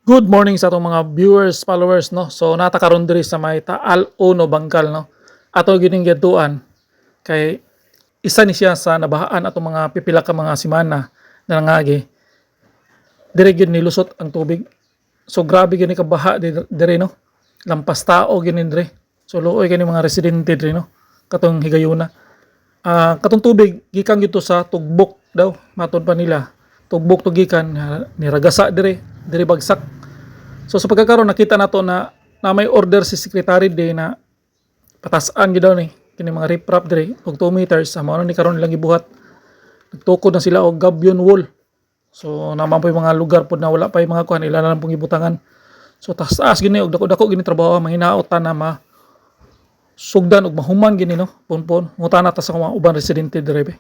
Good morning sa atong mga viewers, followers, no. So natakaron diri sa may Taal Uno Bangkal, no. Ato gining giadtuan kay isa ni siya sa nabahaan atong mga pipila ka mga semana na nangagi. Diri gyud nilusot ang tubig. So grabe gyud ni kabaha diri, no. Lampas tao gyud ni diri. So luoy kani mga residente diri, no. Katong higayuna. Katong tubig gikan gyud to sa tugbok daw, matod pa nila. Tugbok to gikan niragasa diri bagsak. So sa pagkakaroon nakita nato na may order si Secretary Day na patasaan gyud daw ni kini mga riprap diri og 2 meters sa mao ni karon nilang gibuhat. Nagtukod na sila og gabion wall. So naman po yung mga lugar pod na wala pa yung mga kuan ila na lang pong gibutangan. So taas gini og dako-dako gini trabaho mahinaotan na sugdan og mahuman gini, no. Ponpon ngutana ta sa mga uban residente diri be.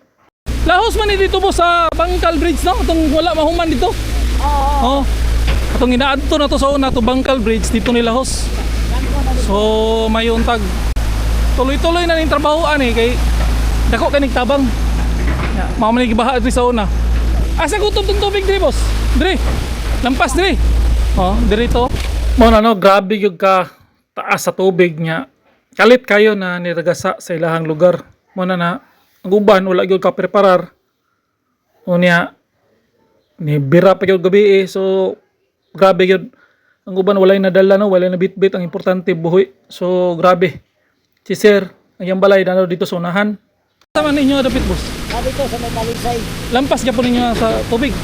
Lahos man ni dito po sa Bangkal Bridge, no, itong wala mahuman dito. Oo. Atong inaadto na to sa una to Bangkal Bridge dito ni lahos. So may untag. Tuloy-tuloy na ning trabahoan kay dako kanig tabang. Mao man gibaha diri sa una. Asa ko tong tubig diri, boss? Diri. Lampas diri. Oh, diri to. Mo na no, grabe gyud ka taas sa tubig niya. Kalit kayo na niragasa sa ilahang lugar. Mo na ang uban wala gyud ka preparar. Unya ni bira pa gyud gabi so grabe yun. Ang uban walay nadala, no, walay na bit-bit, ang importante buhi. So grabe. Si Sir, ang balay na dito sa unahan. Tama ninyo dapit, boss. Sabi ko sa may Talisay. Lampas ka po ninyo sa tubig.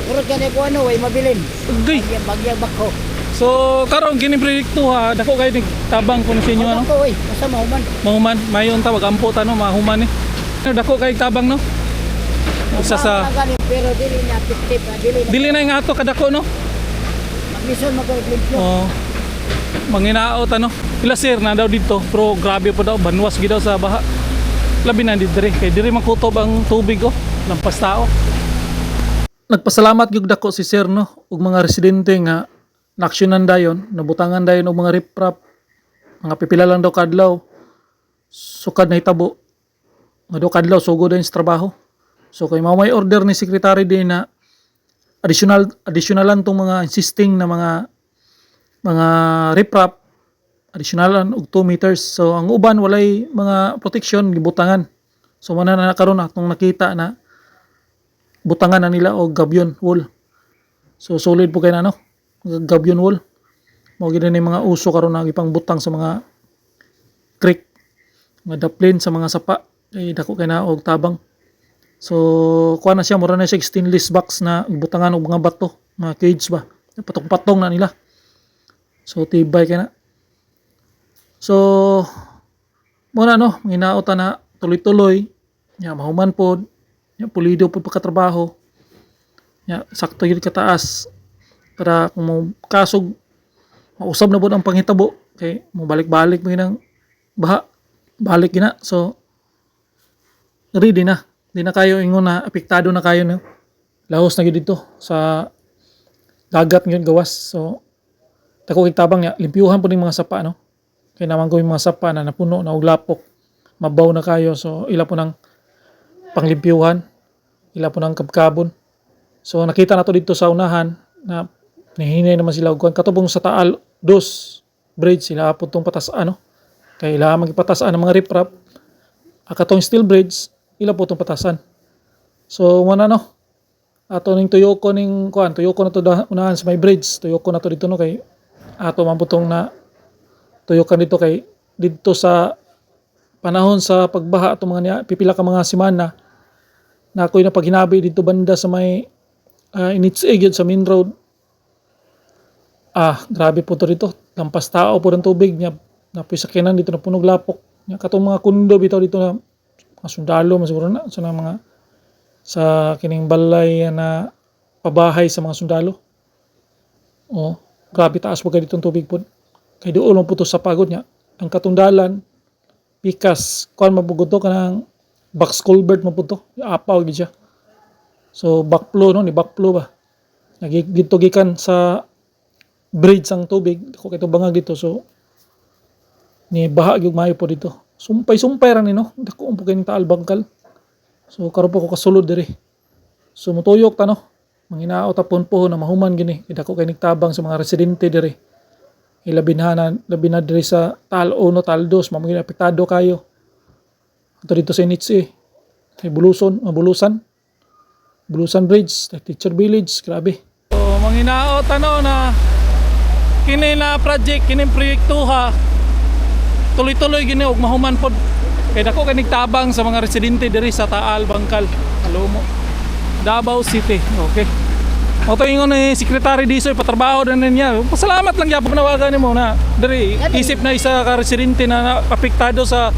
Puro ka na ko way mabilin. Ugay. Bagyang bako. So karon kini proyekto ha, dako kayo tabang ko sa inyo, ano? Ako basta mahuman. Mahuman, mayon tawag ampo ta, no, mahuman ni. Dako kayo tabang, no. Isa sa pero dili na tip-tip, dili na nga ato kadako, no. Mission magalimpyo. Oh. Manginaot ano. Pila sir na daw dito, pero grabe po daw, banwas gid daw sa baha. Labi na diri kay diri makutob ang tubig, oh, lampas tao. Nagpasalamat gyud dako si sir, no, ug mga residente nga naaksyonan dayon, nabutangan dayon og mga riprap. Mga pipila lang daw kadlaw. Sukad na hitabo. Nga daw kadlaw sugod dayon sa trabaho. So kay mao may order ni Secretary din na additionalan tong mga insisting na mga riprap, additionalan og 2 meters. So ang uban walay mga protection gibutangan. So mana na karon atong nakita na butangan na nila og gabion wall. So solid po kay na, no, gabion wall. Mao gid ni mga uso karon na gipang butang sa mga creek, mga daplin sa mga sapa kay dako kay na og tabang. So kuha na siya, mura na siya stainless box na ibutangan og mga bato, mga cage ba, patong-patong na nila. So tibay kay na. So muna, no, hinaot na tuloy-tuloy nya mahuman pod nya pulido pod pagkatrabaho nya sakto gyud kataas para kung mo kasog mausab na pod ang panghitabo kay mo balik-balik mo ginang baha, balik gina. So ready na. Di na kayo ingon na apektado na kayo, no. Lahos na gyud dito sa dagat ngayon gawas. So dako kay tabang niya limpyuhan po ning mga sapa, no. Kay naman ko yung mga sapa na napuno na og lapok, mabaw na kayo. So ila po nang panglimpyuhan, ila po nang kabkabon. So nakita na to dito sa unahan na nihinay naman sila og katubong sa Taal Dos Bridge sila apod tong patasaan, no. Kay ila magipatasaan ang mga riprap. Akatong steel bridge ila po itong patasan. So muna, no, ato ning tuyoko ning kuan, tuyoko na to unahan sa may bridge, tuyoko na to dito, no, kay ato man putong na tuyokan dito kay dito sa panahon sa pagbaha ato mga niya, pipila ka mga semana na ako'y napaghinabi dito banda sa may initsig yun sa main road. Grabe po to dito, lampas tao po ng tubig niya, napoy sakinan dito na punog lapok niya, katong mga kundo bitaw dito na mga sundalo masiguro na sa mga sa kining balay na pabahay sa mga sundalo. Oh, grabe taas po dito ang tubig po. Kay doon mo po to sa pagod niya. Ang katundalan pikas kuan mabugod to kanang box culvert mo po to. Apaw gid siya. So backflow, no, ni backflow ba. Nagigito gikan sa bridge ang tubig. Ko kay bangag dito, so ni baha gyud maayo po dito. Sumpay-sumpay ra ni, no. Dako ang pagkain Taal Bangkal. So karon po ko kasulod diri. So mutuyok ta, no. Manginaot tapon po na mahuman gini. Ida ko kay nagtabang sa mga residente diri. Labi na diri sa Tal 1, Tal 2, mamagin apektado kayo. Ato dito sa Initsi, sa Bulusan Bridge, sa Teacher Village, grabe. So, manginaot na kini na project, kini proyektuha, tuloy-tuloy gini og mahuman pod. Kay dako kay nagtabang sa mga residente diri sa Taal, Bangkal, Alomo, Davao City. Okay. O to ingon ni Secretary Disoy patrabaho na niya. Pasalamat lang gyapon nawagan nimo na diri isip na isa ka residente na apektado sa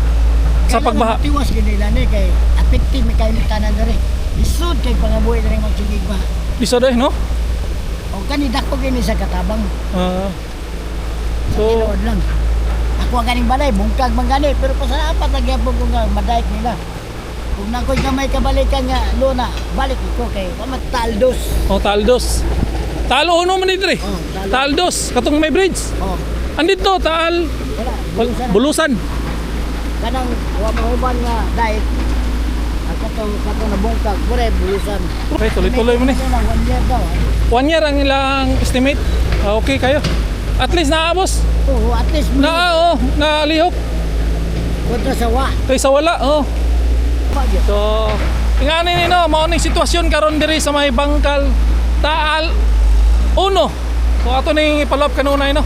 pagbaha. Tiwas ganila ni kay apekti mi kay tanan diri. Lisod kay pangabuhi diri magsigig ba. Bisa dai no? O kani dako gini sa katabang. So Tinuod lang. Ako ang ganing balay, bungkag man gani, pero pasalamat lagi po ko nga madayek nila. Kung nakoy kamay kabalikan nga luna, balik ko kay Taldos. Taldos. Taal 1 man diri. Oh, Taldos katong may bridge. Oh, Andito Taal wala. Bulusan. Kanang wa mahuban nga dayek. Ako to na bungkag, pure bulusan. Okay, tuloy-tuloy mo ni. 1 year daw. 1 year ang ilang estimate. Okay kayo. At least naabos. Oo, at least Nalihok. kontra sa wa. Kaysa wala, So, ingani ni no, mao ning sitwasyon karon diri sa may Bangkal, Taal 1. So ato ning ipalop kanunay no.